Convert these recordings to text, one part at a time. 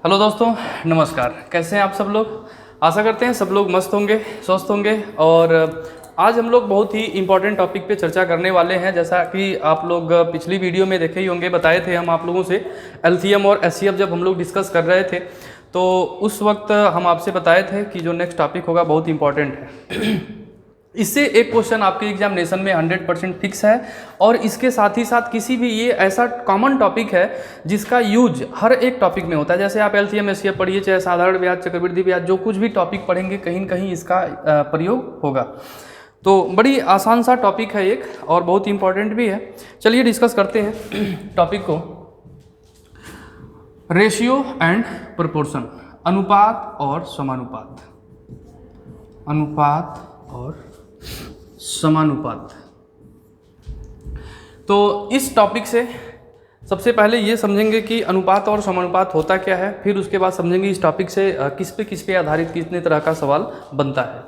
Hello दोस्तों, नमस्कार। कैसे हैं आप सब लोग? आशा करते हैं सब लोग मस्त होंगे, स्वस्थ होंगे। और आज हम लोग बहुत ही इम्पोर्टेंट टॉपिक पे चर्चा करने वाले हैं। जैसा कि आप लोग पिछली वीडियो में देखे ही होंगे, बताए थे हम आप लोगों से एलसीएम और एचसीएफ जब हम लोग डिस्कस कर रहे थे, तो उस वक्त हम आपसे बताए थे कि जो नेक्स्ट टॉपिक होगा बहुत इंपॉर्टेंट है। इससे एक क्वेश्चन आपके एग्जामिनेशन में 100% फिक्स है। और इसके साथ ही साथ किसी भी ये ऐसा कॉमन टॉपिक है जिसका यूज हर एक टॉपिक में होता है। जैसे आप एलसीएम एचसीएफ पढ़िए, चाहे साधारण ब्याज, चक्रवृद्धि ब्याज, जो कुछ भी टॉपिक पढ़ेंगे कहीं न कहीं इसका प्रयोग होगा। तो बड़ी आसान सा टॉपिक है एक, और बहुत इंपॉर्टेंट भी है। चलिए डिस्कस करते हैं टॉपिक को। रेशियो एंड प्रोपोर्शन, अनुपात और समानुपात। अनुपात और समानुपात। तो इस टॉपिक से सबसे पहले ये समझेंगे कि अनुपात और समानुपात होता क्या है, फिर उसके बाद समझेंगे इस टॉपिक से किस पे आधारित कितने तरह का सवाल बनता है।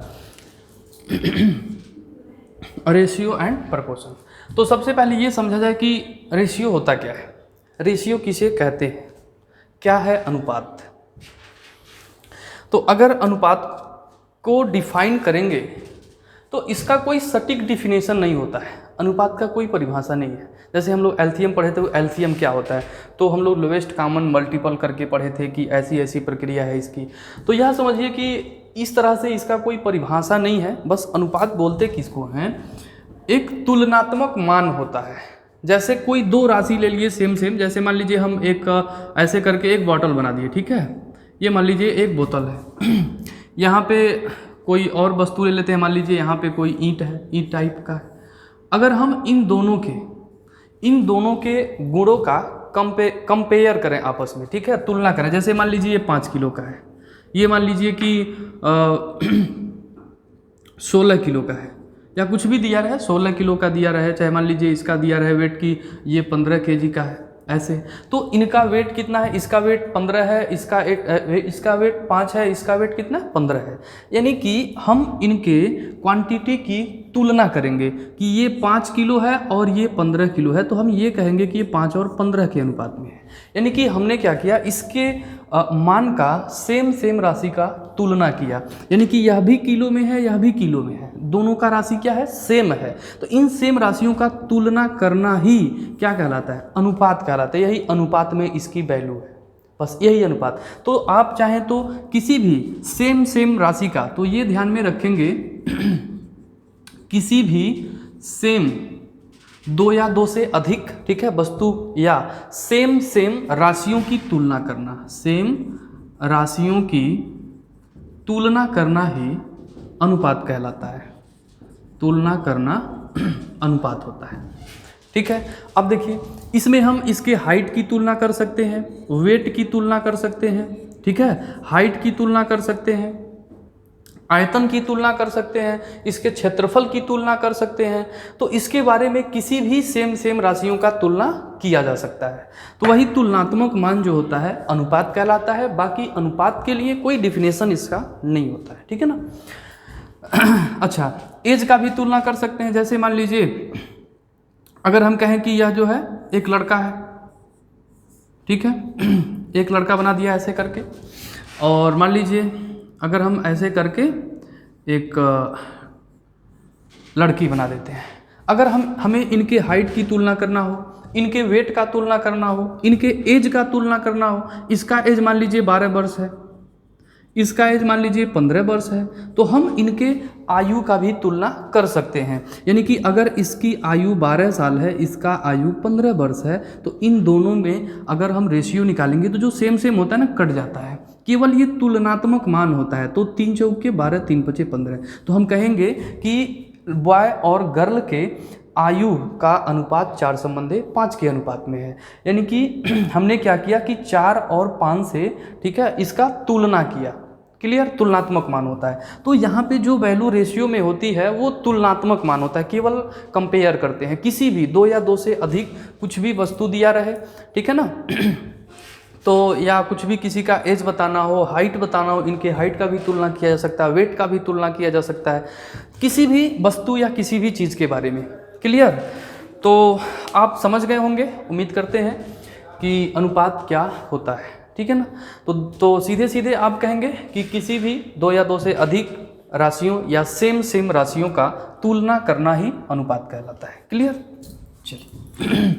Ratio and proportion. तो सबसे पहले ये समझा जाए कि रेशियो होता क्या है, रेशियो किसे कहते हैं, क्या है अनुपात। तो अगर अनुपात को डिफाइन करेंगे तो इसका कोई सटीक डिफिनेशन नहीं होता है, अनुपात का कोई परिभाषा नहीं है। जैसे हम लोग एलसीएम पढ़े थे, एलसीएम क्या होता है, तो हम लोग लोवेस्ट कॉमन मल्टीपल करके पढ़े थे कि ऐसी ऐसी प्रक्रिया है इसकी। तो यह समझिए कि इस तरह से इसका कोई परिभाषा नहीं है, बस अनुपात बोलते किसको हैं, एक तुलनात्मक मान होता है। जैसे कोई दो राशि ले लिए सेम सेम, जैसे मान लीजिए हम एक ऐसे करके एक बॉटल बना दिए, ठीक है, ये मान लीजिए एक बोतल है। यहाँ पे कोई और वस्तु ले लेते हैं, मान लीजिए यहाँ पे कोई ईंट है, ईंट टाइप का है। अगर हम इन दोनों के गुणों का कंपेयर करें आपस में, ठीक है, तुलना करें। जैसे मान लीजिए ये 5 किलो का है, ये मान लीजिए कि 16 किलो का है, या कुछ भी दिया रहे, 16 किलो का दिया रहे, चाहे मान लीजिए इसका दिया रहे वेट की ये 15 केजी का है, ऐसे। तो इनका वेट कितना है, इसका वेट 15 है, इसका वेट 5 है, इसका वेट कितना 15 है। यानी कि हम इनके क्वांटिटी की तुलना करेंगे कि ये 5 किलो है और ये 15 किलो है, तो हम ये कहेंगे कि ये 5 और 15 के अनुपात में है। यानी कि हमने क्या किया, इसके मान का सेम राशि का तुलना किया। यानी कि यह भी किलो में है, यह भी किलो में है, दोनों का राशि क्या है, सेम है। तो इन सेम राशियों का तुलना करना ही क्या कहलाता है, अनुपात कहलाता है। यही अनुपात में इसकी वैल्यू है, बस यही अनुपात। तो आप चाहें तो किसी भी सेम राशि का, तो ये ध्यान में रखेंगे, किसी भी सेम 2 या 2 से अधिक, ठीक है, वस्तु या सेम राशियों की तुलना करना, सेम राशियों की तुलना करना ही अनुपात कहलाता है। तुलना करना अनुपात होता है, ठीक है। अब देखिए, इसमें हम इसके हाइट की तुलना कर सकते हैं, वेट की तुलना कर सकते हैं, ठीक है, हाइट की तुलना कर सकते हैं, आयतन की तुलना कर सकते हैं, इसके क्षेत्रफल की तुलना कर सकते हैं। तो इसके बारे में किसी भी सेम राशियों का तुलना किया जा सकता है। तो वही तुलनात्मक मान जो होता है अनुपात कहलाता है। बाकी अनुपात के लिए कोई डिफिनेशन इसका नहीं होता है, ठीक है ना। अच्छा, एज का भी तुलना कर सकते हैं। जैसे मान लीजिए अगर हम कहें कि यह जो है एक लड़का है, ठीक है, एक लड़का बना दिया ऐसे करके, और मान लीजिए अगर हम ऐसे करके एक लड़की बना देते हैं। अगर हमें इनके हाइट की तुलना करना हो, इनके वेट का तुलना करना हो, इनके एज का तुलना करना हो, इसका एज मान लीजिए 12 वर्ष है, इसका एज मान लीजिए 15 वर्ष है, तो हम इनके आयु का भी तुलना कर सकते हैं। यानी कि अगर इसकी आयु 12 साल है, इसका आयु 15 वर्ष है, तो इन दोनों में अगर हम रेशियो निकालेंगे तो जो सेम होता है ना, कट जाता है। केवल ये तुलनात्मक मान होता है। तो 3 चौके 12, 3 पचे 15। तो हम कहेंगे कि बॉय और गर्ल के आयु का अनुपात 4:5 के अनुपात में है। यानी कि हमने क्या किया कि 4 और 5 से, ठीक है, इसका तुलना किया। क्लियर, तुलनात्मक मान होता है। तो यहाँ पे जो वैल्यू रेशियो में होती है वो तुलनात्मक मान होता है। केवल कंपेयर करते हैं, किसी भी 2 या 2 से अधिक कुछ भी वस्तु दिया रहे, ठीक है ना, तो या कुछ भी किसी का एज बताना हो, हाइट बताना हो, इनके हाइट का भी तुलना किया जा सकता है, वेट का भी तुलना किया जा सकता है, किसी भी वस्तु या किसी भी चीज़ के बारे में। क्लियर, तो आप समझ गए होंगे, उम्मीद करते हैं कि अनुपात क्या होता है। ठीक। ठीक है ना। तो सीधे सीधे आप कहेंगे कि किसी भी 2 या 2 से अधिक राशियों या सेम राशियों का तुलना करना ही अनुपात कहलाता है। क्लियर? चलिए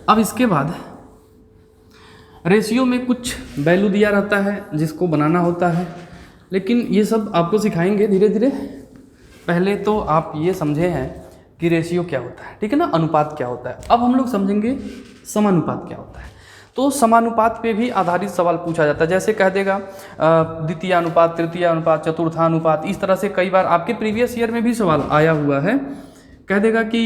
अब इसके बाद रेशियो में कुछ वैल्यू दिया रहता है जिसको बनाना होता है, लेकिन ये सब आपको सिखाएंगे धीरे धीरे। पहले तो आप ये समझे हैं कि रेशियो क्या होता है, ठीक है ना, अनुपात क्या होता है। अब हम लोग समझेंगे समानुपात क्या होता है। तो समानुपात पे भी आधारित सवाल पूछा जाता है। जैसे कह देगा द्वितीय अनुपात, तृतीय अनुपात, चतुर्थानुपात, इस तरह से कई बार आपके प्रीवियस ईयर में भी सवाल आया हुआ है। कह देगा कि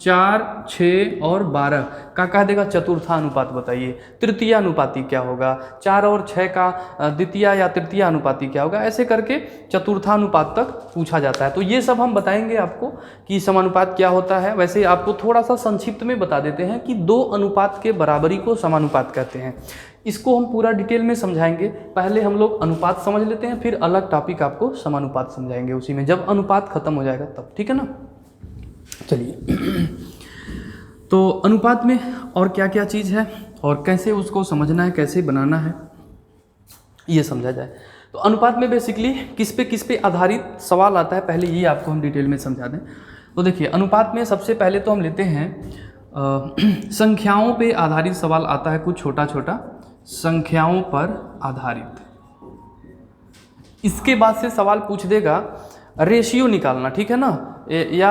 4, 6 और 12 का कह देगा चतुर्थानुपात बताइए, तृतीय अनुपाती क्या होगा, 4 और 6 का द्वितीय या तृतीय अनुपाती क्या होगा, ऐसे करके चतुर्थानुपात तक पूछा जाता है। तो ये सब हम बताएंगे आपको कि समानुपात क्या होता है। वैसे आपको थोड़ा सा संक्षिप्त में बता देते हैं कि 2 अनुपात के बराबरी को समानुपात कहते हैं। इसको हम पूरा डिटेल में समझाएंगे। पहले हम लोग अनुपात समझ लेते हैं, फिर अलग टॉपिक आपको समानुपात समझाएंगे उसी में, जब अनुपात खत्म हो जाएगा तब, ठीक है ना। चलिए तो अनुपात में और क्या क्या चीज़ है और कैसे उसको समझना है, कैसे बनाना है, ये समझा जाए। तो अनुपात में बेसिकली किस पे आधारित सवाल आता है, पहले ये आपको हम डिटेल में समझा दें। तो देखिए अनुपात में सबसे पहले तो हम लेते हैं संख्याओं पे आधारित सवाल आता है, कुछ छोटा छोटा संख्याओं पर आधारित। इसके बाद से सवाल पूछ देगा रेशियो निकालना, ठीक है ना, या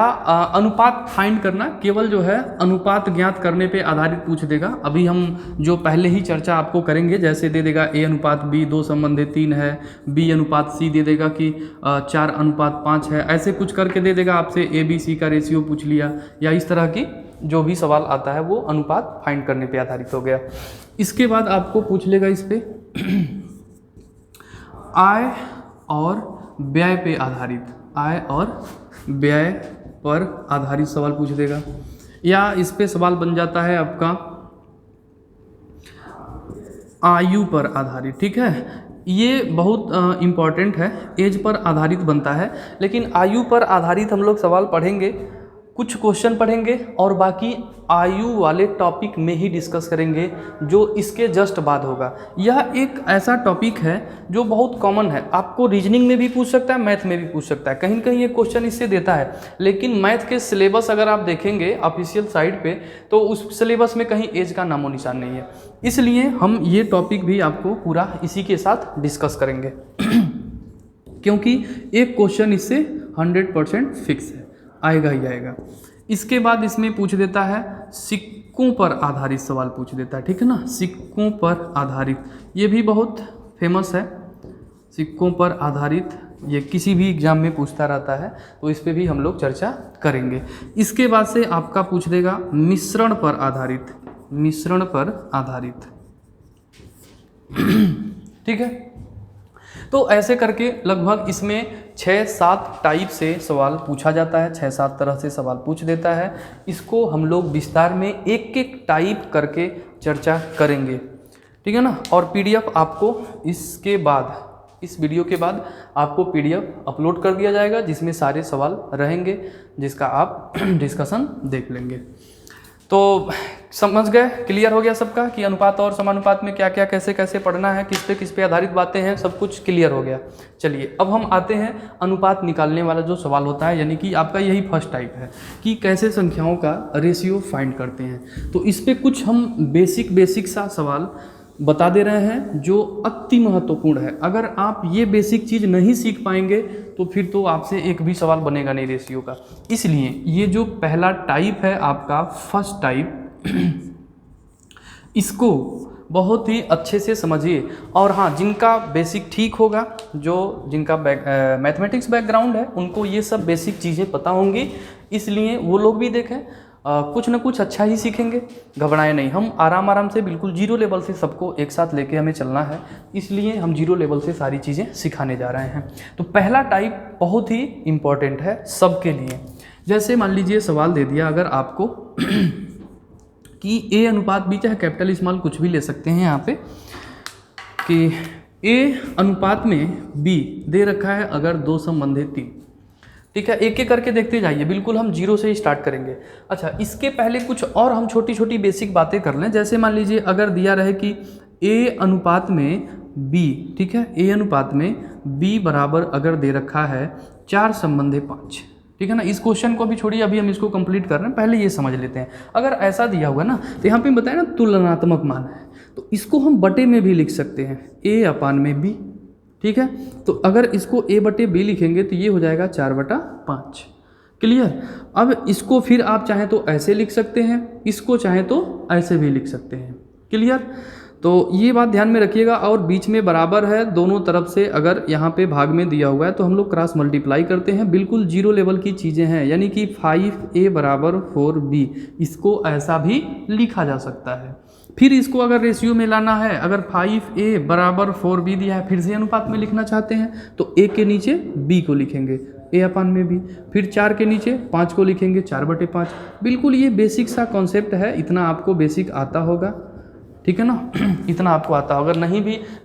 अनुपात फाइंड करना, केवल जो है अनुपात ज्ञात करने पे आधारित पूछ देगा। अभी हम जो पहले ही चर्चा आपको करेंगे, जैसे दे देगा A अनुपात B 2 संबंधी 3 है, B अनुपात C दे देगा कि 4 अनुपात 5 है, ऐसे कुछ करके दे देगा आपसे ABC का रेशियो पूछ लिया, या इस तरह की जो भी सवाल आता है वो अनुपात फाइंड करने पे आधारित हो गया। इसके बाद आपको पूछ लेगा इस पे आय और व्यय पे आधारित, आय और व्यय पर आधारित सवाल पूछ देगा, या इस पे सवाल बन जाता है आपका आयु पर आधारित, ठीक है। ये बहुत इम्पॉर्टेंट है, एज पर आधारित बनता है, लेकिन आयु पर आधारित हम लोग सवाल पढ़ेंगे, कुछ क्वेश्चन पढ़ेंगे और बाकी आयु वाले टॉपिक में ही डिस्कस करेंगे जो इसके जस्ट बाद होगा। यह एक ऐसा टॉपिक है जो बहुत कॉमन है, आपको रीजनिंग में भी पूछ सकता है, मैथ में भी पूछ सकता है, कहीं कहीं ये क्वेश्चन इससे देता है। लेकिन मैथ के सिलेबस अगर आप देखेंगे ऑफिशियल साइट पे, तो उस सिलेबस में कहीं एज का नामो निशान नहीं है। इसलिए हम ये टॉपिक भी आपको पूरा इसी के साथ डिस्कस करेंगे क्योंकि एक क्वेश्चन इससे 100% फिक्स है, आएगा ही आएगा। इसके बाद इसमें पूछ देता है सिक्कों पर आधारित सवाल पूछ देता है, ठीक है ना, सिक्कों पर आधारित, ये भी बहुत फेमस है, सिक्कों पर आधारित, ये किसी भी एग्जाम में पूछता रहता है, तो इस पे भी हम लोग चर्चा करेंगे। इसके बाद से आपका पूछ देगा मिश्रण पर आधारित, मिश्रण पर आधारित ठीक है। तो ऐसे करके लगभग इसमें 6-7 टाइप से सवाल पूछा जाता है, 6-7 तरह से सवाल पूछ देता है। इसको हम लोग विस्तार में एक एक टाइप करके चर्चा करेंगे, ठीक है ना। और PDF आपको इसके बाद, इस वीडियो के बाद आपको PDF अपलोड कर दिया जाएगा जिसमें सारे सवाल रहेंगे, जिसका आप डिस्कशन देख लेंगे। तो समझ गए, क्लियर हो गया सबका कि अनुपात और समानुपात में क्या क्या कैसे कैसे पढ़ना है, किस पे आधारित बातें हैं, सब कुछ क्लियर हो गया। चलिए अब हम आते हैं अनुपात निकालने वाला जो सवाल होता है, यानी कि आपका यही फर्स्ट टाइप है कि कैसे संख्याओं का रेशियो फाइंड करते हैं। तो इस पे कुछ हम बेसिक सा सवाल बता दे रहे हैं जो अति महत्वपूर्ण है। अगर आप ये बेसिक चीज़ नहीं सीख पाएंगे तो फिर तो आपसे एक भी सवाल बनेगा नहीं रेशियो का। इसलिए ये जो पहला टाइप है आपका फर्स्ट टाइप, इसको बहुत ही अच्छे से समझिए। और हाँ, जिनका बेसिक ठीक होगा, जो जिनका मैथमेटिक्स बैकग्राउंड है, उनको ये सब बेसिक चीज़ें पता होंगी, इसलिए वो लोग भी देखें, कुछ ना कुछ अच्छा ही सीखेंगे, घबराएं नहीं। हम आराम से बिल्कुल जीरो लेवल से सबको एक साथ लेके हमें चलना है, इसलिए हम जीरो लेवल से सारी चीज़ें सिखाने जा रहे हैं। तो पहला टाइप बहुत ही इम्पॉर्टेंट है सबके लिए। जैसे मान लीजिए सवाल दे दिया अगर आपको कि A अनुपात B, चाहे कैपिटल स्मॉल कुछ भी ले सकते हैं यहाँ पे, कि A अनुपात में B दे रखा है अगर 2 संबंधित 3, ठीक है। एक एक करके देखते जाइए, बिल्कुल हम जीरो से ही स्टार्ट करेंगे। अच्छा, इसके पहले कुछ और हम छोटी छोटी बेसिक बातें कर लें। जैसे मान लीजिए अगर दिया रहे कि ए अनुपात में बी, ठीक है, ए अनुपात में बी बराबर अगर दे रखा है 4 संबंधे 5, ठीक है ना। इस क्वेश्चन को भी छोड़िए, अभी हम इसको कंप्लीट कर रहे हैं, पहले ये समझ लेते हैं। अगर ऐसा दिया हुआ ना तो यहाँ पे बताया ना तुलनात्मक मान है, तो इसको हम बटे में भी लिख सकते हैं, ए अपान में बी, ठीक है। तो अगर इसको ए बटे बी लिखेंगे तो ये हो जाएगा 4/5। क्लियर। अब इसको फिर आप चाहें तो ऐसे लिख सकते हैं, इसको चाहें तो ऐसे भी लिख सकते हैं। क्लियर। तो ये बात ध्यान में रखिएगा। और बीच में बराबर है दोनों तरफ से, अगर यहाँ पे भाग में दिया हुआ है तो हम लोग क्रॉस मल्टीप्लाई करते हैं। बिल्कुल जीरो लेवल की चीज़ें हैं, यानी कि 5a बराबर 4b, इसको ऐसा भी लिखा जा सकता है। फिर इसको अगर रेशियो में लाना है, अगर 5a बराबर 4b दिया है, फिर से अनुपात में लिखना चाहते हैं तो a के नीचे b को लिखेंगे, ए अपान में भी, फिर 4 के नीचे 5 को लिखेंगे, 4/5। बिल्कुल ये बेसिक सा कॉन्सेप्ट है, इतना आपको बेसिक आता होगा, ठीक है ना। इतना आपको आता होगा। अगर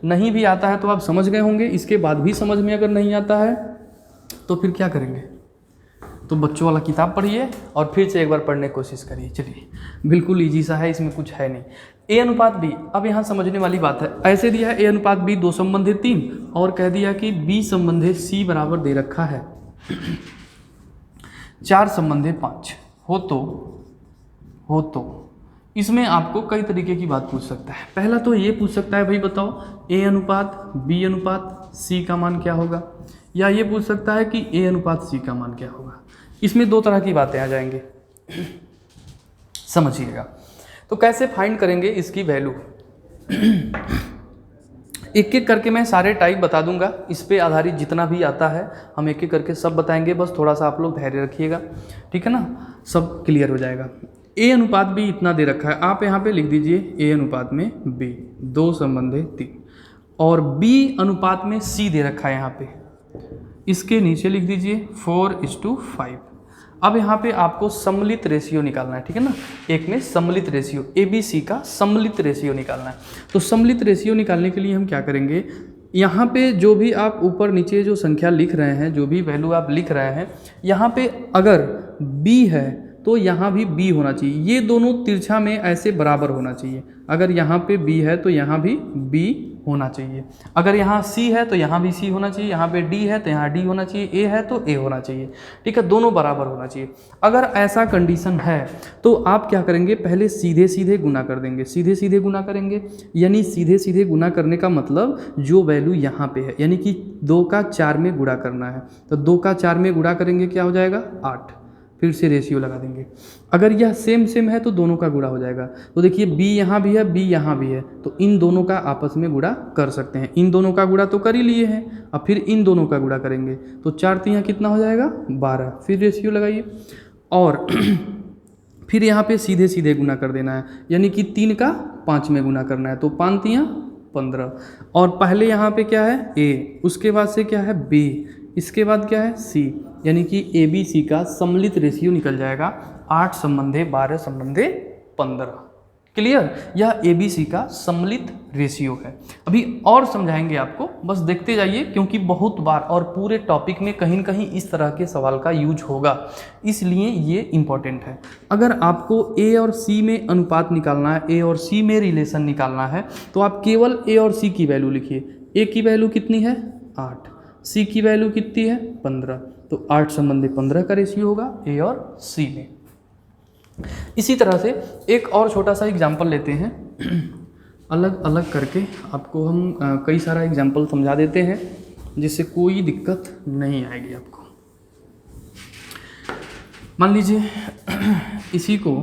नहीं भी आता है तो आप समझ गए होंगे। इसके बाद भी समझ में अगर नहीं आता है तो फिर क्या करेंगे, तो बच्चों वाला किताब पढ़िए और फिर से एक बार पढ़ने की कोशिश करिए। चलिए, बिल्कुल ईजी सा है, इसमें कुछ है नहीं। ए अनुपात बी, अब यहाँ समझने वाली बात है। ऐसे दिया है ए अनुपात बी 2 संबंधे 3, और कह दिया कि बी संबंधे सी बराबर दे रखा है 4 संबंधे 5 हो तो इसमें आपको कई तरीके की बात पूछ सकता है। पहला तो ये पूछ सकता है, भाई बताओ ए अनुपात बी अनुपात सी का मान क्या होगा, या ये पूछ सकता है कि ए अनुपात सी का मान क्या होगा। इसमें 2 तरह की बातें आ जाएंगे, समझिएगा। तो कैसे फाइंड करेंगे इसकी वैल्यू, एक एक करके मैं सारे टाइप बता दूंगा। इस पे आधारित जितना भी आता है हम एक एक करके सब बताएंगे, बस थोड़ा सा आप लोग धैर्य रखिएगा, ठीक है ना, सब क्लियर हो जाएगा। ए अनुपात बी इतना दे रखा है, आप यहाँ पे लिख दीजिए ए अनुपात में बी 2 संबंधे 3, और बी अनुपात में सी दे रखा है यहाँ पे, इसके नीचे लिख दीजिए 4:5। अब यहाँ पे आपको सम्मिलित रेशियो निकालना है, ठीक है ना। एक में सम्मिलित रेशियो, ए बी सी का सम्मिलित रेशियो निकालना है। तो सम्मिलित रेशियो निकालने के लिए हम क्या करेंगे, यहाँ पे जो भी आप ऊपर नीचे जो संख्या लिख रहे हैं, जो भी वैल्यू आप लिख रहे हैं, यहाँ पे अगर बी है तो यहाँ भी b होना चाहिए। ये दोनों तिरछा में ऐसे बराबर होना चाहिए। अगर यहाँ पे b है तो यहाँ भी b होना चाहिए। अगर यहाँ c है तो यहाँ भी c होना चाहिए। यहाँ पे d है तो यहाँ d होना चाहिए। a है तो a होना चाहिए, ठीक है, दोनों बराबर होना चाहिए। अगर ऐसा कंडीशन है तो आप क्या करेंगे, पहले सीधे सीधे गुना कर देंगे, सीधे सीधे गुना करेंगे। यानी सीधे सीधे गुना करने का मतलब जो वैल्यू यहाँ पे है, यानी कि 2 का 4 में गुणा करना है, तो 2 का 4 में गुणा करेंगे, क्या हो जाएगा 8। फिर से रेशियो लगा देंगे। अगर यह सेम है तो दोनों का गुणा हो जाएगा। तो देखिए b यहाँ भी है, b यहाँ भी है, तो इन दोनों का आपस में गुणा कर सकते हैं। इन दोनों का गुणा तो कर ही लिए हैं, अब फिर इन दोनों का गुणा करेंगे तो 4 3 कितना हो जाएगा 12। फिर रेशियो लगाइए और फिर यहाँ पे सीधे सीधे गुना कर देना है, यानी कि 3 का 5 में गुना करना है, तो 5 3 15। और पहले यहाँ पे क्या है a, उसके बाद से क्या है b, इसके बाद क्या है c, यानी कि ए बी सी का सम्मिलित रेशियो निकल जाएगा 8 संबंधे 12 संबंधे 15। क्लियर। यह ए बी सी का सम्मिलित रेशियो है। अभी और समझाएंगे आपको, बस देखते जाइए, क्योंकि बहुत बार और पूरे टॉपिक में कहीं न कहीं इस तरह के सवाल का यूज होगा, इसलिए ये इम्पॉर्टेंट है। अगर आपको ए और सी में अनुपात निकालना है, ए और सी में रिलेशन निकालना है, तो आप केवल ए और सी की वैल्यू लिखिए। ए की वैल्यू कितनी है 8, सी की वैल्यू कितनी है 15, तो 8 संबंधी 15 का रेशियो होगा ए और सी में। इसी तरह से एक और छोटा सा एग्जाम्पल लेते हैं, अलग अलग करके आपको हम कई सारा एग्जाम्पल समझा देते हैं, जिससे कोई दिक्कत नहीं आएगी आपको। मान लीजिए इसी को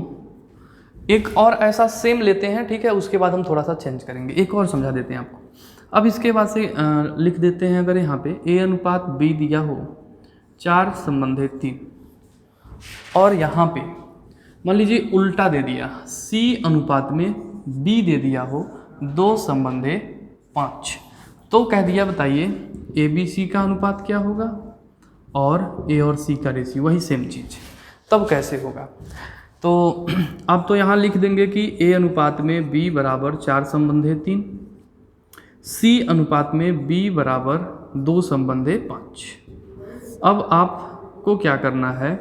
एक और ऐसा सेम लेते हैं, ठीक है, उसके बाद हम थोड़ा सा चेंज करेंगे, एक और समझा देते हैं आपको। अब इसके बाद से लिख देते हैं, अगर यहाँ पे ए अनुपात बी दिया हो 4 संबंधे 3, और यहाँ पे मान लीजिए उल्टा दे दिया, सी अनुपात में बी दे दिया हो 2 संबंधे 5, तो कह दिया बताइए ए बी सी का अनुपात क्या होगा और ए और सी का रेशियो, वही सेम चीज़। तब कैसे होगा, तो आप तो यहाँ लिख देंगे कि ए अनुपात में बी बराबर 4 संबंधे 3, सी अनुपात में बी बराबर 2 संबंधे 5। अब आपको क्या करना है,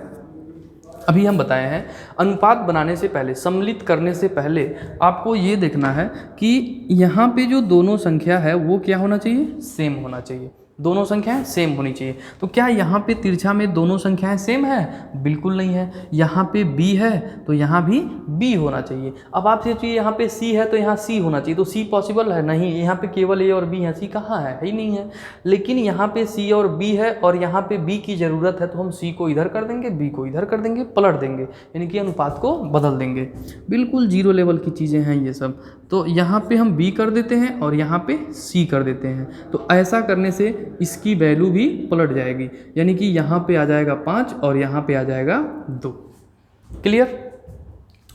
अभी हम बताए हैं अनुपात बनाने से पहले, सम्मिलित करने से पहले आपको ये देखना है कि यहाँ पे जो दोनों संख्या है वो क्या होना चाहिए, सेम होना चाहिए। दोनों संख्याएं सेम होनी चाहिए। तो क्या यहाँ पे तिरछा में दोनों संख्याएं सेम है? बिल्कुल नहीं है। यहाँ पे b है तो यहाँ भी b होना चाहिए। अब आप सोचिए यहाँ पे c है तो यहाँ c होना चाहिए, तो c पॉसिबल है? नहीं, यहाँ पे केवल a और b है, c कहाँ है? ही नहीं है। लेकिन यहाँ पे c और b है और यहाँ पे b की ज़रूरत है, तो हम c को इधर कर देंगे, b को इधर कर देंगे, पलट देंगे, यानी कि अनुपात को बदल देंगे। बिल्कुल जीरो लेवल की चीज़ें हैं ये सब। तो यहाँ पे हम b कर देते हैं और यहाँ पे c कर देते हैं। तो ऐसा करने से इसकी वैल्यू भी पलट जाएगी, यानी कि यहाँ पे आ जाएगा 5 और यहाँ पे आ जाएगा 2। क्लियर?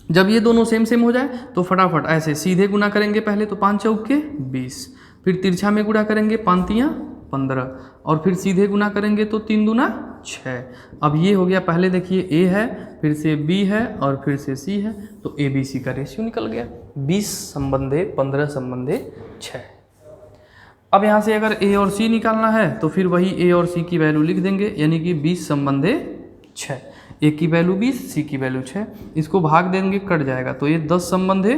जब ये दोनों सेम सेम हो जाए तो फटाफट ऐसे सीधे गुना करेंगे पहले, तो 5 चौके 20, फिर तिरछा में गुणा करेंगे 5 तियाँ 15, और फिर सीधे गुना करेंगे तो 3 दूना 6। अब ये हो गया, पहले देखिए a है, फिर से b है और फिर से c है, तो a b c का रेशियो निकल गया 20 संबंधे 15 संबंधे 6। अब यहाँ से अगर a और c निकालना है तो फिर वही a और c की वैल्यू लिख देंगे, यानी कि 20 संबंधे 6। a की वैल्यू 20, c की वैल्यू 6, इसको भाग देंगे कट जाएगा, तो ये 10 संबंधे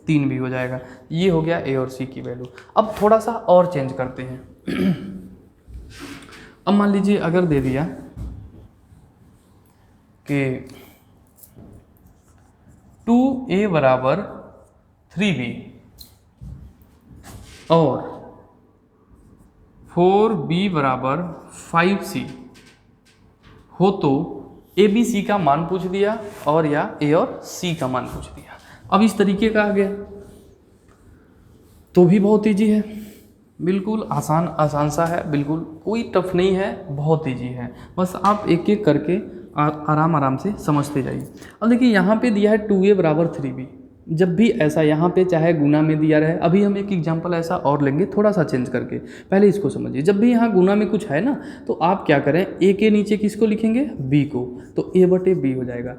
3 भी हो जाएगा। ये हो गया a और c की वैल्यू। अब थोड़ा सा और चेंज करते हैं। अब मान लीजिए अगर दे दिया कि 2a बराबर 3b और 4b बराबर 5c हो, तो a b c का मान पूछ दिया और या a और c का मान पूछ दिया। अब इस तरीके का आ गया तो भी बहुत ईजी है, बिल्कुल आसान सा है, बिल्कुल कोई टफ नहीं है, बहुत ईजी है। बस आप एक एक करके आराम से समझते जाइए। अब देखिए यहाँ पे दिया है 2a बराबर 3b। जब भी ऐसा यहाँ पे चाहे गुना में दिया रहे, अभी हम एक एग्जांपल ऐसा और लेंगे थोड़ा सा चेंज करके, पहले इसको समझिए। जब भी यहाँ गुना में कुछ है ना, तो आप क्या करें, a के नीचे किसको लिखेंगे, b को, तो a बटे b हो जाएगा।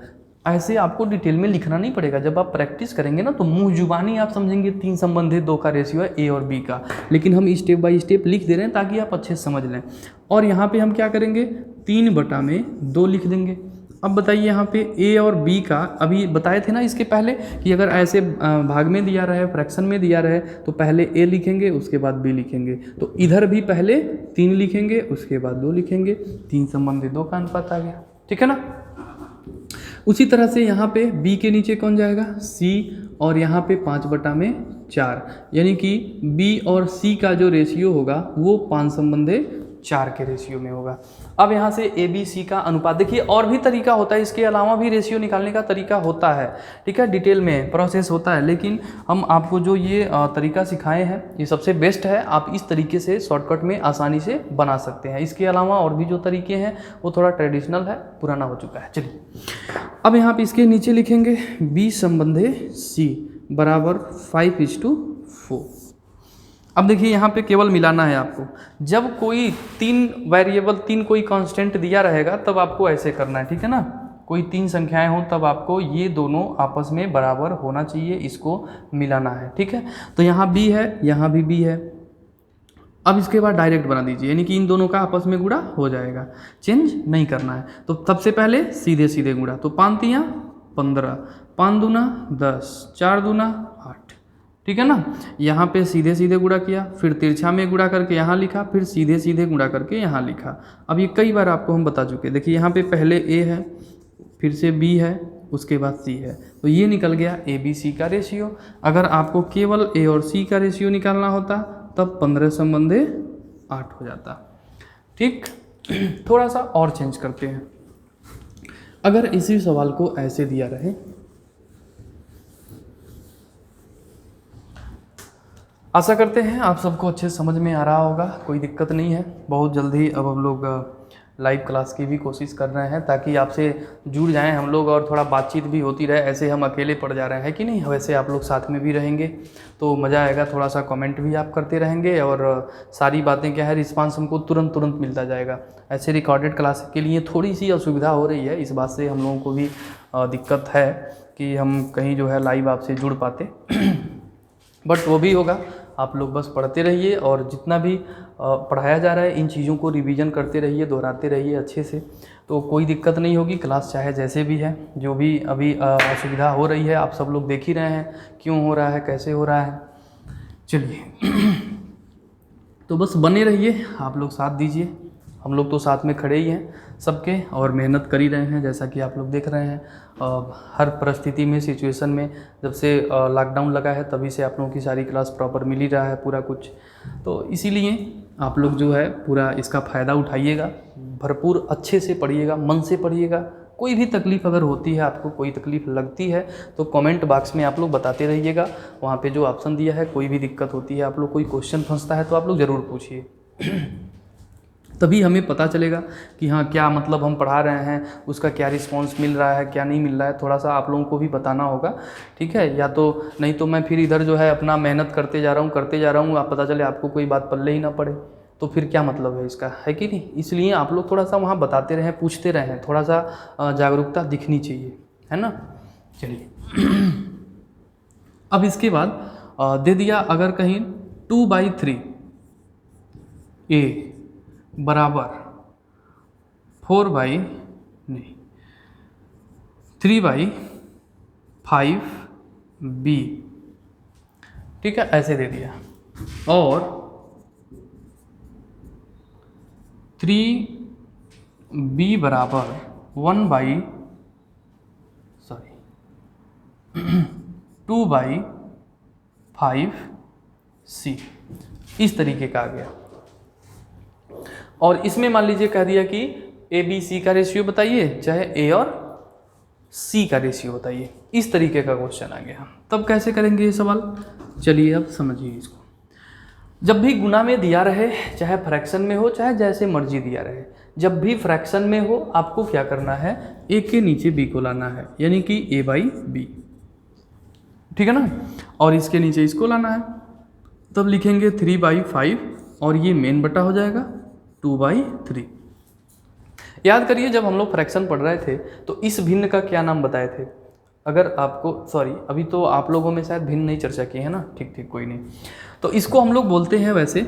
ऐसे आपको डिटेल में लिखना नहीं पड़ेगा, जब आप प्रैक्टिस करेंगे ना तो मुंह जुबानी आप समझेंगे 3 संबंधे 2 का रेशियो है a और b का, लेकिन हम स्टेप बाय स्टेप लिख दे रहे हैं ताकि आप अच्छे से समझ लें। और यहाँ पे हम क्या करेंगे, 3 बटा में 2 लिख देंगे। अब बताइए यहाँ पे a और b का, अभी बताए थे ना इसके पहले कि अगर ऐसे भाग में दिया रहे, फ्रैक्शन में दिया रहे, तो पहले a लिखेंगे उसके बाद b लिखेंगे। तो इधर भी पहले 3 लिखेंगे उसके बाद 2 लिखेंगे, 3 संबंधी 2 का अनुपात आ गया। ठीक है ना? उसी तरह से यहाँ पे b के नीचे कौन जाएगा, c, और यहाँ पे 5 बटा में 4, यानी कि b और c का जो रेशियो होगा वो 5 संबंधे 4 के रेशियो में होगा। अब यहाँ से a b c का अनुपात देखिए, और भी तरीका होता है, इसके अलावा भी रेशियो निकालने का तरीका होता है। ठीक है, डिटेल में प्रोसेस होता है, लेकिन हम आपको जो ये तरीका सिखाए हैं ये सबसे बेस्ट है। आप इस तरीके से शॉर्टकट में आसानी से बना सकते हैं। इसके अलावा और भी जो तरीके हैं वो थोड़ा ट्रेडिशनल है, पुराना हो चुका है। चलिए अब यहाँ पे इसके नीचे लिखेंगे b संबंधे c बराबर 5:4। अब देखिए यहाँ पे केवल मिलाना है आपको। जब कोई 3 वेरिएबल, 3 कोई कांस्टेंट दिया रहेगा तब आपको ऐसे करना है। ठीक है ना? कोई 3 संख्याएं हों तब आपको ये दोनों आपस में बराबर होना चाहिए, इसको मिलाना है। ठीक है, तो यहाँ b है, यहाँ भी b है। अब इसके बाद डायरेक्ट बना दीजिए, यानी कि इन दोनों का आपस में गुणा हो जाएगा, चेंज नहीं करना है। तो सबसे पहले सीधे सीधे गुणा, तो 5 तियाँ 15, 5 दूना 10, 4 दूना 8। ठीक है ना? यहाँ पे सीधे सीधे गुणा किया, फिर तिरछा में गुणा करके यहाँ लिखा, फिर सीधे सीधे गुणा करके यहाँ लिखा। अब ये कई बार आपको हम बता चुके। देखिए यहाँ पे पहले a है, फिर से b है, उसके बाद c है, तो ये निकल गया a b c का रेशियो। अगर आपको केवल a और c का रेशियो निकालना होता तब 15 संबंधे 8 हो जाता। ठीक, थोड़ा सा और चेंज करते हैं। अगर इसी सवाल को ऐसे दिया रहे, आशा करते हैं आप सबको अच्छे समझ में आ रहा होगा, कोई दिक्कत नहीं है। बहुत जल्दी अब हम लोग लाइव क्लास की भी कोशिश कर रहे हैं ताकि आपसे जुड़ जाएं हम लोग और थोड़ा बातचीत भी होती रहे। ऐसे हम अकेले पड़ जा रहे हैं कि नहीं, वैसे आप लोग साथ में भी रहेंगे तो मज़ा आएगा। थोड़ा सा कमेंट भी आप करते रहेंगे और सारी बातें क्या है, रिस्पांस हमको तुरंत मिलता जाएगा। ऐसे रिकॉर्डेड क्लास के लिए थोड़ी सी असुविधा हो रही है, इस बात से हम लोगों को भी दिक्कत है कि हम कहीं जो है लाइव आपसे जुड़ पाते बट वो भी होगा, आप लोग बस पढ़ते रहिए और जितना भी पढ़ाया जा रहा है इन चीज़ों को रिवीजन करते रहिए, दोहराते रहिए अच्छे से, तो कोई दिक्कत नहीं होगी। क्लास चाहे जैसे भी है, जो भी अभी असुविधा हो रही है आप सब लोग देख ही रहे हैं क्यों हो रहा है, कैसे हो रहा है। चलिए तो बस बने रहिए, आप लोग साथ दीजिए, हम लोग तो साथ में खड़े ही हैं सबके और मेहनत कर ही रहे हैं। जैसा कि आप लोग देख रहे हैं हर परिस्थिति में, सिचुएशन में, जब से लॉकडाउन लगा है तभी से आप लोगों की सारी क्लास प्रॉपर मिल ही रहा है पूरा कुछ। तो इसीलिए आप लोग जो है पूरा इसका फ़ायदा उठाइएगा, भरपूर अच्छे से पढ़िएगा, मन से पढ़िएगा। कोई भी तकलीफ़ अगर होती है, आपको कोई तकलीफ़ लगती है तो कमेंट बॉक्स में आप लोग बताते रहिएगा। वहाँ पे जो ऑप्शन दिया है, कोई भी दिक्कत होती है, आप लोग कोई क्वेश्चन फंसता है तो आप लोग ज़रूर पूछिए तभी हमें पता चलेगा कि हाँ क्या मतलब हम पढ़ा रहे हैं, उसका क्या रिस्पांस मिल रहा है, क्या नहीं मिल रहा है। थोड़ा सा आप लोगों को भी बताना होगा, ठीक है। या तो नहीं तो मैं फिर इधर जो है अपना मेहनत करते जा रहा हूँ, आप पता चले आपको कोई बात पल्ले ही ना पड़े, तो फिर क्या मतलब है इसका, है कि नहीं। इसलिए आप लोग थोड़ा सा वहाँ बताते रहें, पूछते रहें, थोड़ा सा जागरूकता दिखनी चाहिए, है ना। चलिए अब इसके बाद दे दिया अगर कहीं 2/3 A बराबर 3/5 B, ठीक है, ऐसे दे दिया। और 3B बराबर 2/5 C, इस तरीके का आ गया। और इसमें मान लीजिए कह दिया कि ABC का रेशियो बताइए, चाहे A और C का रेशियो बताइए, इस तरीके का क्वेश्चन आ गया। तब कैसे करेंगे ये सवाल, चलिए अब समझिए इसको। जब भी गुना में दिया रहे, चाहे फ्रैक्शन में हो, चाहे जैसे मर्जी दिया रहे, जब भी फ्रैक्शन में हो आपको क्या करना है, A के नीचे B को लाना है, यानी कि A/B, ठीक है ना। और इसके नीचे इसको लाना है, तब लिखेंगे 3/5 और ये मेन बटा हो जाएगा 2/3। याद करिए जब हम लोग फ्रैक्शन पढ़ रहे थे तो इस भिन्न का क्या नाम बताए थे, अगर आपको अभी तो आप लोगों में शायद भिन्न नहीं चर्चा की है ना, ठीक कोई नहीं। तो इसको हम लोग बोलते हैं वैसे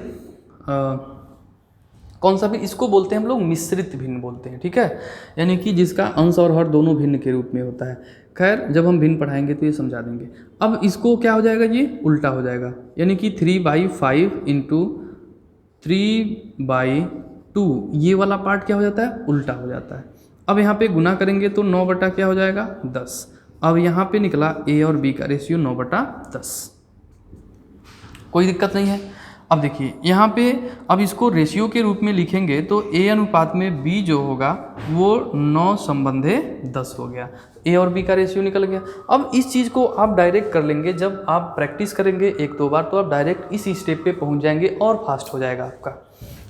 कौन सा भी, इसको बोलते हैं हम लोग मिश्रित भिन्न बोलते हैं, ठीक है, यानी कि जिसका अंश और हर दोनों भिन्न के रूप में होता है। खैर जब हम भिन्न पढ़ाएंगे तो ये समझा देंगे। अब इसको क्या हो जाएगा, ये उल्टा हो जाएगा, यानी कि 3/5 इंटू 3/2, ये वाला पार्ट क्या हो जाता है, उल्टा हो जाता है। अब यहाँ पे गुना करेंगे तो 9 बटा क्या हो जाएगा 10। अब यहाँ पे निकला A और B का रेशियो 9/10, कोई दिक्कत नहीं है। अब देखिए यहाँ पे अब इसको रेशियो के रूप में लिखेंगे तो A अनुपात में B जो होगा वो 9/10 हो गया, A और B का रेशियो निकल गया। अब इस चीज़ को आप डायरेक्ट कर लेंगे, जब आप प्रैक्टिस करेंगे 1-2 बार तो आप डायरेक्ट इस स्टेप पे पहुँच जाएंगे और फास्ट हो जाएगा आपका,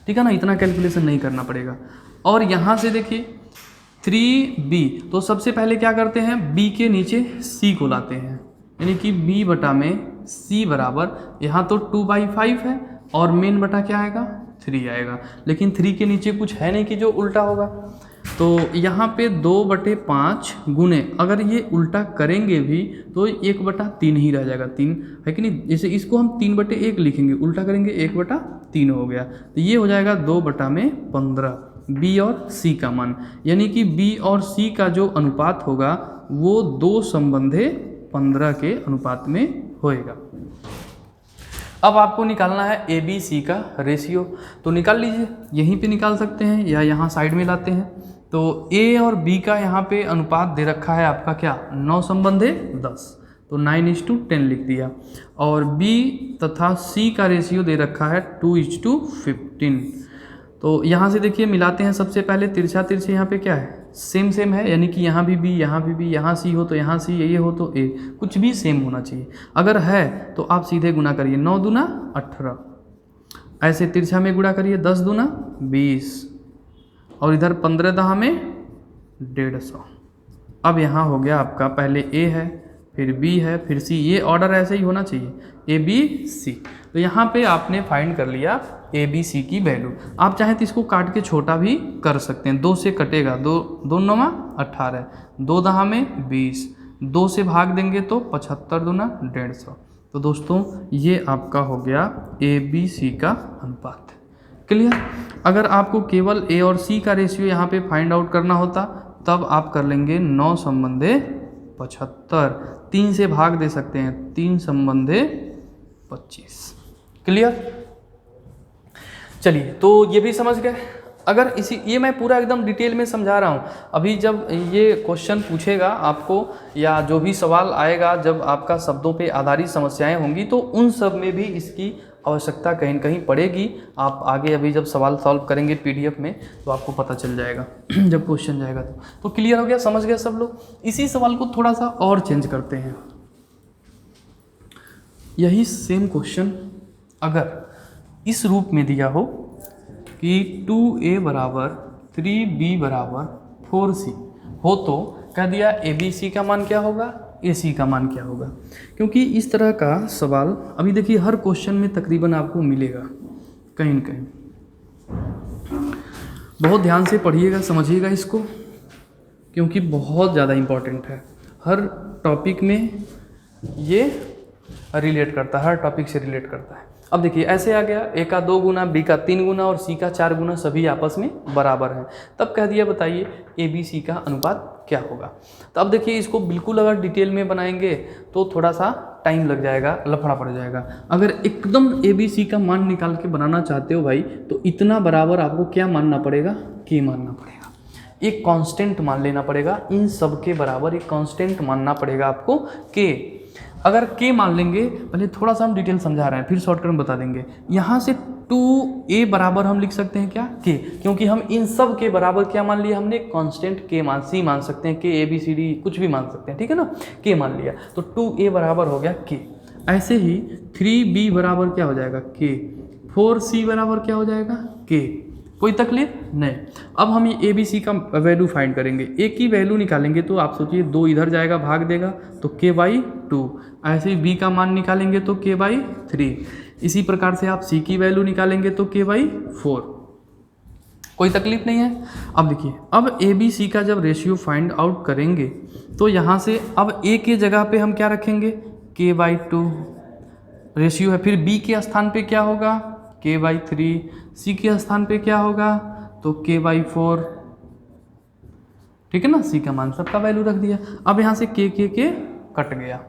ठीक है ना, इतना कैलकुलेशन नहीं करना पड़ेगा। और यहाँ से देखिए 3B, तो सबसे पहले क्या करते हैं, B के नीचे C को लाते हैं, यानी कि B बटा में C बराबर, यहाँ तो 2/5 है और मेन बटा क्या आएगा 3 आएगा, लेकिन 3 के नीचे कुछ है नहीं कि जो उल्टा होगा, तो यहाँ पे 2/5 गुने, अगर ये उल्टा करेंगे भी तो 1/3 ही रह जाएगा, 3 है कि नहीं। जैसे इसको हम 3/1 लिखेंगे, उल्टा करेंगे 1/3 हो गया, तो ये हो जाएगा 2/15 B और C का मान, यानी कि B और C का जो अनुपात होगा वो 2/15 के अनुपात में होएगा। अब आपको निकालना है ABC का रेशियो, तो निकाल लीजिए, यहीं पे निकाल सकते हैं या यहाँ साइड में लाते हैं। तो A और B का यहाँ पे अनुपात दे रखा है आपका क्या 9/10, तो 9:10 लिख दिया। और B तथा C का रेशियो दे रखा है 2:15। तो यहाँ से देखिए मिलाते हैं, सबसे पहले तिरछा तिरछे यहाँ पे क्या है सेम है, यानी कि यहाँ भी B, यहाँ भी B, यहाँ C हो तो यहाँ C, ये हो तो A, कुछ भी सेम होना चाहिए। अगर है तो आप सीधे गुना करिए, 9 दूना 18, ऐसे तिरछा में गुणा करिए, 10 दूना 20, और इधर 15 दहा में 150। अब यहाँ हो गया आपका, पहले A है, फिर B है, फिर C, ये ऑर्डर ऐसे ही होना चाहिए, A B C। तो यहाँ पे आपने फाइंड कर लिया A B C की वैल्यू। आप चाहें तो इसको काट के छोटा भी कर सकते हैं, 2 से कटेगा, 2 9 18, 2 दहा में 20, 2 से भाग देंगे तो 75 दूना 150, तो दोस्तों ये आपका हो गया ए बी सी का अनुपात। क्लियर। अगर आपको केवल ए और सी का रेशियो यहाँ पे फाइंड आउट करना होता तब आप कर लेंगे 9 संबंधे 75, 3 से भाग दे सकते हैं, 3 संबंधे 25। क्लियर। चलिए तो ये भी समझ गए। अगर ये मैं पूरा एकदम डिटेल में समझा रहा हूँ। अभी जब ये क्वेश्चन पूछेगा आपको या जो भी सवाल आएगा, जब आपका शब्दों पे आधारित समस्याएं होंगी तो उन सब में भी इसकी आवश्यकता कहीं न कहीं पड़ेगी। आप आगे अभी जब सवाल सॉल्व करेंगे पीडीएफ में तो आपको पता चल जाएगा जब क्वेश्चन जाएगा तो क्लियर हो गया, समझ गया सब लोग। इसी सवाल को थोड़ा सा और चेंज करते हैं। यही सेम क्वेश्चन अगर इस रूप में दिया हो कि 2a बराबर 3b बराबर 4c हो तो कह दिया abc का मान क्या होगा, ac का मान क्या होगा। क्योंकि इस तरह का सवाल अभी देखिए हर क्वेश्चन में तकरीबन आपको मिलेगा कहीं न कहीं। बहुत ध्यान से पढ़िएगा, समझिएगा इसको, क्योंकि बहुत ज़्यादा इम्पोर्टेंट है। हर टॉपिक में ये रिलेट करता है, हर टॉपिक से रिलेट करता है। अब देखिए ऐसे आ गया, ए का 2 गुना, बी का 3 गुना और सी का 4 गुना सभी आपस में बराबर हैं। तब कह दिया बताइए ए बी सी का अनुपात क्या होगा। तो अब देखिए इसको बिल्कुल अगर डिटेल में बनाएंगे तो थोड़ा सा टाइम लग जाएगा, लफड़ा पड़ जाएगा। अगर एकदम ए बी सी का मान निकाल के बनाना चाहते हो भाई तो इतना बराबर आपको क्या मानना पड़ेगा, के मानना पड़ेगा। एक कांस्टेंट मान लेना पड़ेगा, इन सब के बराबर एक कांस्टेंट मानना पड़ेगा आपको के। अगर के मान लेंगे, पहले थोड़ा सा हम डिटेल समझा रहे हैं फिर शॉर्टकट में बता देंगे। यहाँ से 2a बराबर हम लिख सकते हैं क्या, के, क्योंकि हम इन सब के बराबर क्या मान लिया हमने, कांस्टेंट के मान, सी मान सकते हैं, के ए बी सी डी कुछ भी मान सकते हैं, ठीक है ना। के मान लिया तो 2a बराबर हो गया के। ऐसे ही 3b बराबर क्या हो जाएगा, के। 4c बराबर क्या हो जाएगा, के। कोई तकलीफ नहीं। अब हम ये ए बी सी का वैल्यू फाइंड करेंगे। ए की वैल्यू निकालेंगे तो आप सोचिए 2 इधर जाएगा भाग देगा तो k/2। ऐसे ही बी का मान निकालेंगे तो k/3। इसी प्रकार से आप सी की वैल्यू निकालेंगे तो k/4। कोई तकलीफ नहीं है। अब देखिए अब ए बी सी का जब रेशियो फाइंड आउट करेंगे तो यहाँ से अब ए के जगह पे हम क्या रखेंगे, k/2 रेशियो है। फिर बी के स्थान पे क्या होगा, k/3। सी के स्थान पे क्या होगा तो k/4, ठीक है ना। सी का मान सबका वैल्यू रख दिया। अब यहाँ से के कट गया।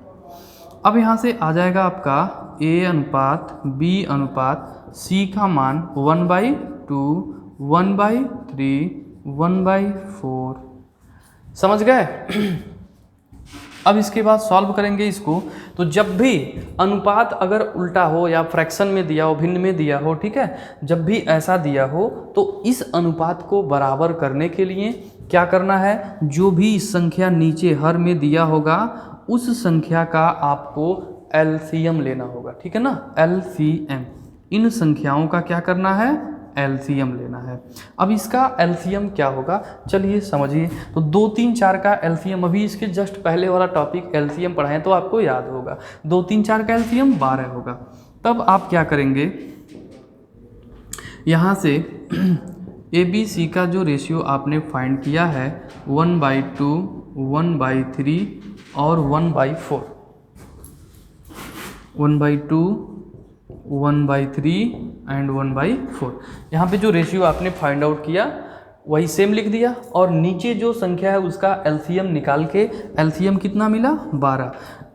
अब यहाँ से आ जाएगा आपका a अनुपात b अनुपात c का मान 1/2, 1/3, 1/4। समझ गए। अब इसके बाद सॉल्व करेंगे इसको। तो जब भी अनुपात अगर उल्टा हो या फ्रैक्शन में दिया हो, भिन्न में दिया हो, ठीक है, जब भी ऐसा दिया हो तो इस अनुपात को बराबर करने के लिए क्या करना है, जो भी संख्या नीचे हर में दिया होगा उस संख्या का आपको एलसीएम लेना होगा, ठीक है ना। एलसीएम, इन संख्याओं का क्या करना है, एलसीएम लेना है। अब इसका एलसीएम क्या होगा चलिए समझिए। तो 2, 3, 4 का एलसीएम, अभी इसके जस्ट पहले वाला टॉपिक एलसीएम पढ़ाएं तो आपको याद होगा। 2, 3, 4 का एलसीएम 12 होगा। तब आप क्या करेंगे, यहाँ से ए बी सी का जो रेशियो आपने फाइंड किया है 1/2, 1/3 और 1/4, 1/2, 1/3 एंड 1/4, यहाँ पे जो रेशियो आपने फाइंड आउट किया वही सेम लिख दिया और नीचे जो संख्या है उसका एलसीएम निकाल के, एलसीएम कितना मिला 12।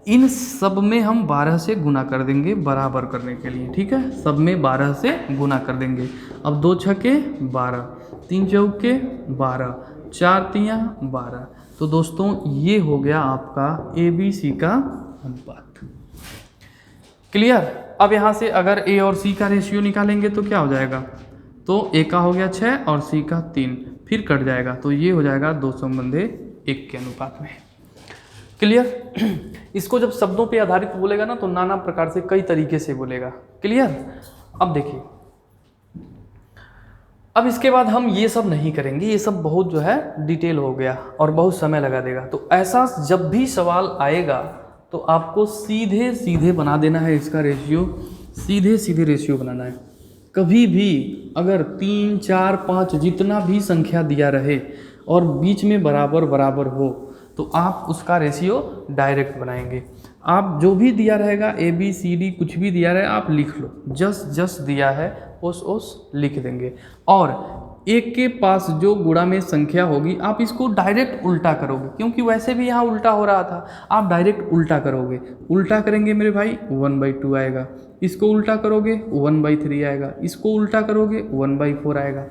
इन सब में हम 12 से गुना कर देंगे बराबर करने के लिए, ठीक है। सब में 12 से गुना कर देंगे। अब 2 छक्के 12, 3 चौके 12, 4 तियाँ 12। तो दोस्तों ये हो गया आपका ए बी सी का अनुपात। क्लियर। अब यहाँ से अगर ए और सी का रेशियो निकालेंगे तो क्या हो जाएगा, तो ए का हो गया 6 और सी का 3, फिर कट जाएगा तो ये हो जाएगा 2/1 के अनुपात में। क्लियर। इसको जब शब्दों पे आधारित बोलेगा ना तो नाना प्रकार से कई तरीके से बोलेगा। क्लियर। अब देखिए, अब इसके बाद हम ये सब नहीं करेंगे, ये सब बहुत जो है डिटेल हो गया और बहुत समय लगा देगा। तो ऐसा जब भी सवाल आएगा तो आपको सीधे सीधे बना देना है इसका रेशियो, सीधे सीधे रेशियो बनाना है। कभी भी अगर 3, 4, 5 जितना भी संख्या दिया रहे और बीच में बराबर बराबर हो तो आप उसका रेशियो डायरेक्ट बनाएंगे। आप जो भी दिया रहेगा ABCD कुछ भी दिया रहे आप लिख लो, जस्ट दिया है उस लिख देंगे। और एक के पास जो गुणा में संख्या होगी आप इसको डायरेक्ट उल्टा करोगे, क्योंकि वैसे भी यहाँ उल्टा हो रहा था, आप डायरेक्ट उल्टा करोगे। उल्टा करेंगे मेरे भाई 1/2 आएगा, इसको उल्टा करोगे 1/3 आएगा, इसको उल्टा करोगे 1/4 आएगा।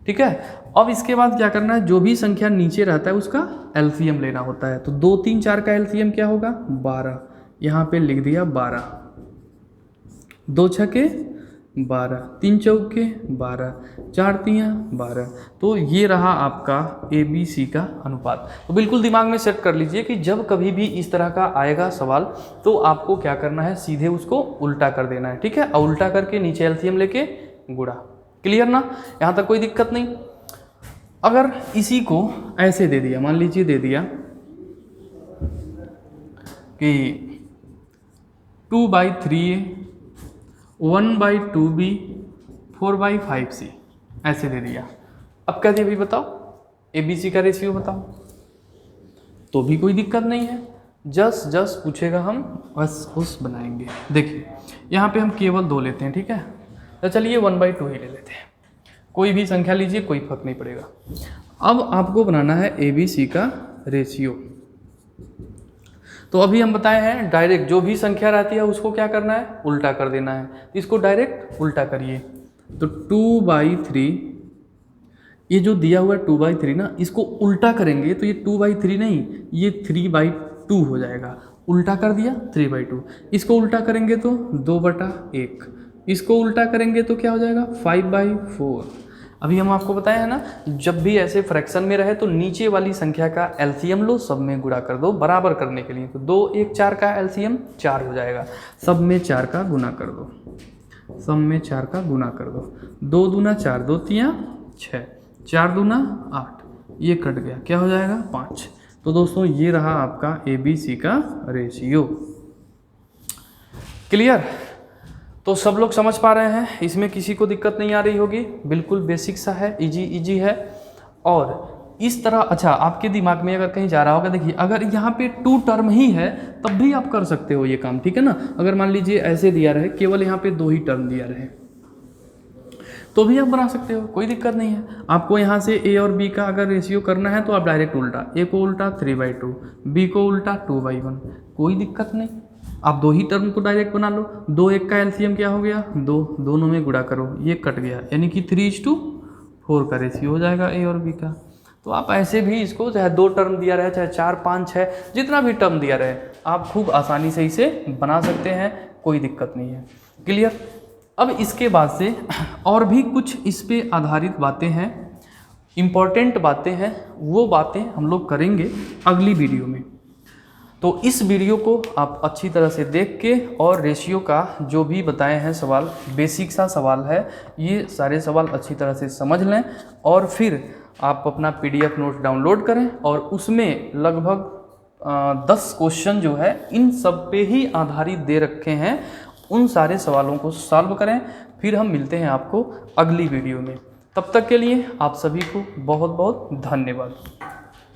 ठीक है, अब इसके बाद क्या करना है, जो भी संख्या नीचे रहता है उसका एलसीएम लेना होता है। तो 2 3 4 का एलसीएम क्या होगा 12, यहाँ पे लिख दिया 12, 2 छके 12, 3 चौके 12, 4 तियाँ 12। तो ये रहा आपका ABC का अनुपात। तो बिल्कुल दिमाग में सेट कर लीजिए कि जब कभी भी इस तरह का आएगा सवाल तो आपको क्या करना है, सीधे उसको उल्टा कर देना है। ठीक है, और उल्टा करके नीचे एलसीएम लेके गुणा। क्लियर ना, यहाँ तक कोई दिक्कत नहीं। अगर इसी को ऐसे दे दिया, मान लीजिए दे दिया कि 2/3A 1/2B 4/5C ऐसे दे दिया। अब क्या दिया भी बताओ, ABC का रेशियो बताओ, तो भी कोई दिक्कत नहीं है, जस्ट पूछेगा हम बस उस बनाएंगे। देखिए यहाँ पे हम केवल 2 लेते हैं, ठीक है, तो चलिए 1/2 ही ले लेते हैं, कोई भी संख्या लीजिए कोई फर्क नहीं पड़ेगा। अब आपको बनाना है ABC का रेशियो। तो अभी हम बताए हैं डायरेक्ट जो भी संख्या रहती है उसको क्या करना है, उल्टा कर देना है। तो इसको डायरेक्ट उल्टा करिए, तो 2/3 ये जो दिया हुआ है 2/3 ना, इसको उल्टा करेंगे तो ये 2/3 नहीं, ये 3/2 हो जाएगा। उल्टा कर दिया 3/2, इसको उल्टा करेंगे तो 2/1, इसको उल्टा करेंगे तो क्या हो जाएगा 5/4। अभी हम आपको बताए हैं ना, जब भी ऐसे फ्रैक्शन में रहे तो नीचे वाली संख्या का एलसीएम लो, सब में गुणा कर दो बराबर करने के लिए। तो 2 1 4 का एलसीएम 4 हो जाएगा, सब में 4 का गुना कर दो, सब में 4 का गुना कर दो। 2 दूना 4, 2 तियाँ 6, 4 दूना 8, ये कट गया, क्या हो जाएगा 5। तो दोस्तों ये रहा आपका ABC का रेशियो। क्लियर, तो सब लोग समझ पा रहे हैं, इसमें किसी को दिक्कत नहीं आ रही होगी, बिल्कुल बेसिक सा है, इजी है। और इस तरह अच्छा आपके दिमाग में अगर कहीं जा रहा होगा, देखिए अगर यहाँ पे 2 टर्म ही है तब भी आप कर सकते हो ये काम, ठीक है ना। अगर मान लीजिए ऐसे दिया रहे, केवल यहाँ पे 2 ही टर्म दिया रहे तो भी आप बना सकते हो, कोई दिक्कत नहीं है। आपको यहाँ से A और B का अगर रेशियो करना है तो आप डायरेक्ट उल्टा, A को उल्टा 3/2, B को उल्टा 2/1, कोई दिक्कत नहीं। आप 2 ही टर्म को डायरेक्ट बना लो। 2 1 का एलसीएम क्या हो गया 2, दोनों में गुणा करो, ये कट गया, यानी कि 3:4 का रेशियो हो जाएगा A और B का। तो आप ऐसे भी इसको चाहे 2 टर्म दिया रहे, चाहे 4 5 6 जितना भी टर्म दिया रहे, आप खूब आसानी से इसे बना सकते हैं, कोई दिक्कत नहीं है। क्लियर। अब इसके बाद से और भी कुछ इस पे आधारित बातें हैं, इम्पॉर्टेंट बातें हैं, वो बातें हम लोग करेंगे अगली वीडियो में। तो इस वीडियो को आप अच्छी तरह से देख के और रेशियो का जो भी बताए हैं सवाल, बेसिक सा सवाल है, ये सारे सवाल अच्छी तरह से समझ लें और फिर आप अपना PDF नोट डाउनलोड करें और उसमें लगभग 10 क्वेश्चन जो है इन सब पे ही आधारित दे रखे हैं, उन सारे सवालों को सॉल्व करें। फिर हम मिलते हैं आपको अगली वीडियो में, तब तक के लिए आप सभी को बहुत बहुत धन्यवाद।